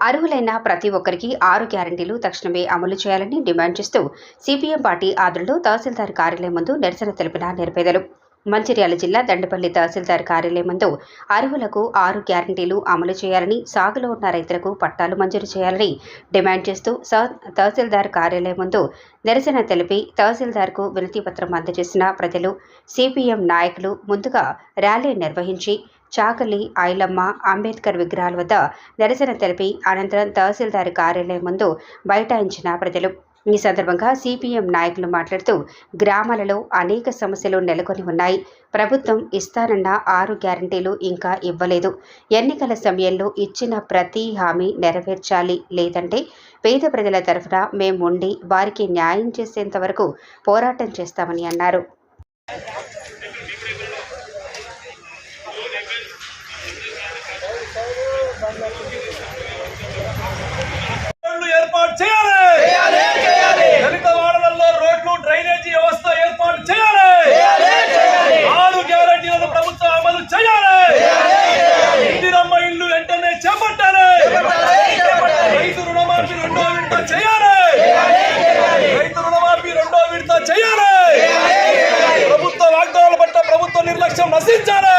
అర్హులైన ప్రతి ఒక్కరికి 6 గ్యారంటీలు తక్షణమే అమలు చేయాలని డిమాండ్ చేస్తూ సిపిఎం పార్టీ ఆధ్వర్యంలో తహసీల్దార్ కార్యాలయం ముందు నిరసన తెలిపిన నిరుపేదలు. మంచిర్యాల జిల్లా దండపల్లి తహసీల్దార్ కార్యాలయం ముందు అర్హులకు 6 గ్యారంటీలు అమలు చేయాలని, సాగులో ఉన్న రైతులకు పట్టాలు మంజూరు చేయాలని డిమాండ్ చేస్తూ తహసీల్దార్ కార్యాలయం ముందు నిరసన తెలిపి తహసీల్దార్కు వినతిపత్రం అందజేసిన ప్రజలు, సిపిఎం నాయకులు ముందుగా ర్యాలీ నిర్వహించి చాకలి, ఐలమ్మ, అంబేద్కర్ విగ్రహాల వద్ద నిరసన తెలిపి అనంతరం తహసీల్దార్ కార్యాలయం ముందు బైఠాయించిన ప్రజలు. ఈ సందర్భంగా సిపిఎం నాయకులు మాట్లాడుతూ గ్రామాలలో అనేక సమస్యలు నెలకొని ఉన్నాయి. ప్రభుత్వం ఇస్తానన్న 6 గ్యారంటీలు ఇంకా ఇవ్వలేదు. ఎన్నికల సమయంలో ఇచ్చిన ప్రతి హామీ నెరవేర్చాలి, లేదంటే పేద ప్రజల తరఫున మేముండి వారికి న్యాయం చేసేంత వరకు పోరాటం చేస్తామని అన్నారు. ఏర్పాటు చేయాలి. దళిత వాడలలో రోడ్లు, డ్రైనేజీ వ్యవస్థ ఏర్పాటు చేయాలి. 6 గ్యారెంటీలను ప్రభుత్వం అమలు చేయాలి. ఇందిరమ్మ ఇల్లు వెంటనే చేపట్టాలి. రైతు రుణమాఫీ 2వ విడత చేయాలి. ప్రభుత్వ వాగ్దానాల పట్ల ప్రభుత్వ నిర్లక్ష్యం నశించాలి.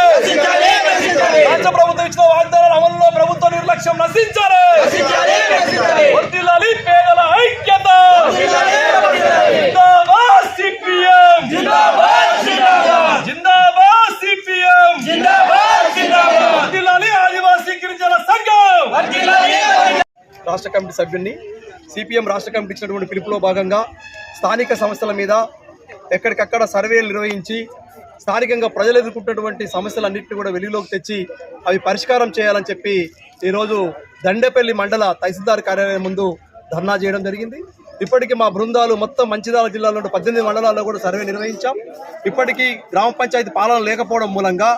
రాష్ట్ర ప్రభుత్వం ఇచ్చిన వాగ్దానాల అమలులో ప్రభుత్వ నిర్లక్ష్యం నశించాలి. వర్ధిల్లాలి పేదల ఐక్యత. జిందాబాద్ సిపిఎం, జిందాబాద్ సిపిఎం, వర్ధిల్లాలి ఆదివాసీ గిరిజన సంఘం. రాష్ట్ర కమిటీ సభ్యుని సిపిఎం రాష్ట్ర కమిటీ ఇచ్చినటువంటి పిలుపులో భాగంగా స్థానిక సమస్యల మీద ఎక్కడికక్కడ సర్వేలు నిర్వహించి స్థానికంగా ప్రజలు ఎదుర్కొంటున్నటువంటి సమస్యలన్నింటినీ కూడా వెలుగులోకి తెచ్చి అవి పరిష్కారం చేయాలని చెప్పి ఈరోజు దండపల్లి మండల తహసీల్దార్ కార్యాలయం ముందు ధర్నా చేయడం జరిగింది. ఇప్పటికీ మా బృందాలు మొత్తం మంచిర్యాల జిల్లాలో 18 మండలాల్లో కూడా సర్వే నిర్వహించాం. ఇప్పటికీ గ్రామ పంచాయతీ పాలన లేకపోవడం మూలంగా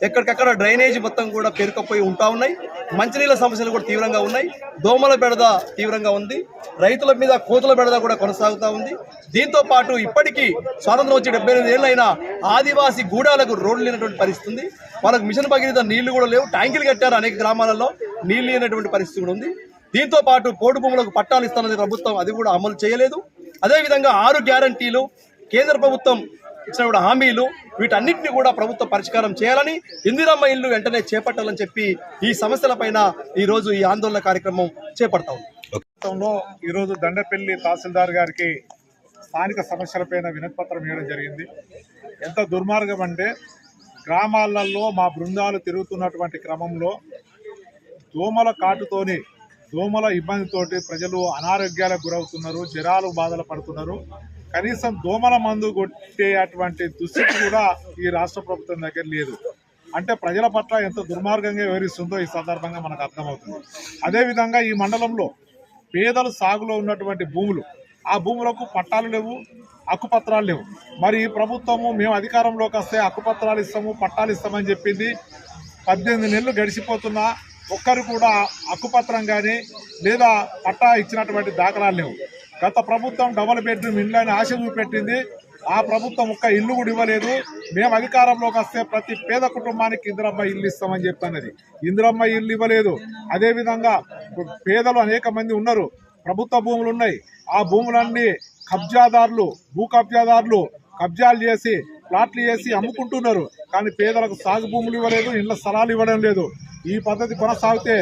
ఎక్కడికక్కడ డ్రైనేజీ మొత్తం కూడా పేరుకపోయి ఉంటా ఉన్నాయి. మంచినీళ్ళ సమస్యలు కూడా తీవ్రంగా ఉన్నాయి. దోమల బెడద తీవ్రంగా ఉంది. రైతుల మీద కోతుల బెడద కూడా కొనసాగుతూ ఉంది. దీంతో పాటు ఇప్పటికీ స్వాతంత్రం వచ్చి 78 ఏళ్ళైనా ఆదివాసీ గూడాలకు రోడ్లు లేనటువంటి పరిస్థితి ఉంది. వాళ్ళకు మిషన్ భగీరథ నీళ్లు కూడా లేవు. ట్యాంకులు కట్టారు. అనేక గ్రామాలలో నీళ్లు లేనటువంటి పరిస్థితి కూడా ఉంది. దీంతో పాటు పోడు భూములకు పట్టాలు ఇస్తున్నది ప్రభుత్వం, అది కూడా అమలు చేయలేదు. అదేవిధంగా 6 గ్యారంటీలు, కేంద్ర ప్రభుత్వం ఇచ్చిన హామీలు, వీటన్నిటిని కూడా ప్రభుత్వం పరిష్కారం చేయాలని, ఇందిరమ్మ ఇల్లు వెంటనే చేపట్టాలని చెప్పి ఈ సమస్యలపైన ఈరోజు ఈ ఆందోళన కార్యక్రమం చేపడతాం. ఈరోజు దండపల్లి తహసీల్దార్ గారికి స్థానిక సమస్యలపైన వినతిపత్రం ఇవ్వడం జరిగింది. ఎంత దుర్మార్గం అంటే గ్రామాలలో మా బృందాలు తిరుగుతున్నటువంటి క్రమంలో దోమల కాటుతోని, దోమల ఇబ్బందితోటి ప్రజలు అనారోగ్యాలకు గురవుతున్నారు, జ్వరాలు బాధలు పడుతున్నారు. కనీసం దోమల మందు కొట్టేటువంటి దుస్థితి కూడా ఈ రాష్ట్ర ప్రభుత్వం దగ్గర లేదు. అంటే ప్రజల పట్ల ఎంత దుర్మార్గంగా వివరిస్తుందో ఈ సందర్భంగా మనకు అర్థమవుతుంది. అదేవిధంగా ఈ మండలంలో పేదలు సాగులో ఉన్నటువంటి భూములు, ఆ భూములకు పట్టాలు లేవు, హక్కుపత్రాలు లేవు. మరి ఈ ప్రభుత్వము మేము అధికారంలోకి వస్తే హక్కుపత్రాలు ఇస్తాము, పట్టాలు ఇస్తామని చెప్పింది. 18 నెలలు గడిచిపోతున్నా ఒక్కరు కూడా హక్కుపత్రం కానీ లేదా పట్టా ఇచ్చినటువంటి దాఖలాలు లేవు. గత ప్రభుత్వం డబుల్ బెడ్రూమ్ ఇళ్ళని ఆశ చూపెట్టింది. ఆ ప్రభుత్వం ఒక్క ఇల్లు కూడా ఇవ్వలేదు. మేము అధికారంలోకి వస్తే ప్రతి పేద కుటుంబానికి ఇందిరమ్మ ఇల్లు ఇస్తామని చెప్తున్నది. ఇందిరమ్మ ఇల్లు ఇవ్వలేదు. అదేవిధంగా పేదలు అనేక మంది ఉన్నారు, ప్రభుత్వ భూములు ఉన్నాయి. ఆ భూములన్నీ కబ్జాదారులు, భూ కబ్జాదారులు కబ్జాలు చేసి ప్లాట్లు చేసి అమ్ముకుంటున్నారు. కానీ పేదలకు సాగు భూములు ఇవ్వలేదు, ఇళ్ల స్థలాలు ఇవ్వడం లేదు. ఈ పద్ధతి కొనసాగితే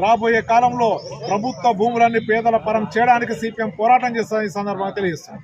రాబోయే కాలంలో ప్రభుత్వ భూములన్నీ పేదల పరం చేయడానికి సిపిఎం పోరాటం చేస్తారని ఈ సందర్భంగా తెలియజేస్తాం.